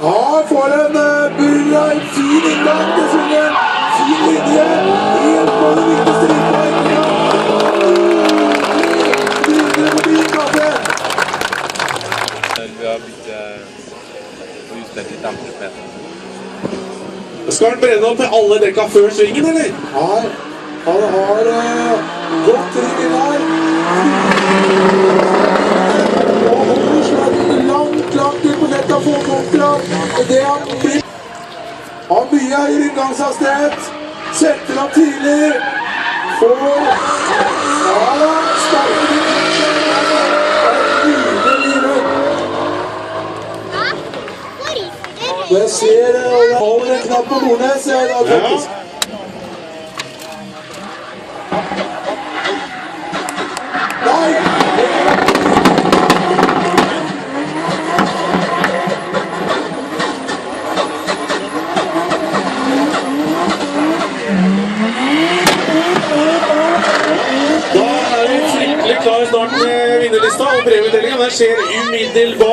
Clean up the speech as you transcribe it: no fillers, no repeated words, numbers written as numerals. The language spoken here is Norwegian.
Ja, får en bra, en fin inngang til svingen. Fin linje. Helt på det viktigste rikpoengene. Brynne på din kaffe. Vi har blitt utspilt litt demperspelet. Skal han brenne opp til alle dekka før svingen, eller? Nei, han har godt ring inn her. Og holder sladden langt ut på nettet av fotkontra. Det han blir. Har mye høyere inngangshastighet. Setter han tidlig. Får sterke jeg ser holder en knapp på Nordnes i dag faktisk. Nei! Da er vi fryktelig klar snart med vinnerlista, og premieutdelingen skjer umiddelbart.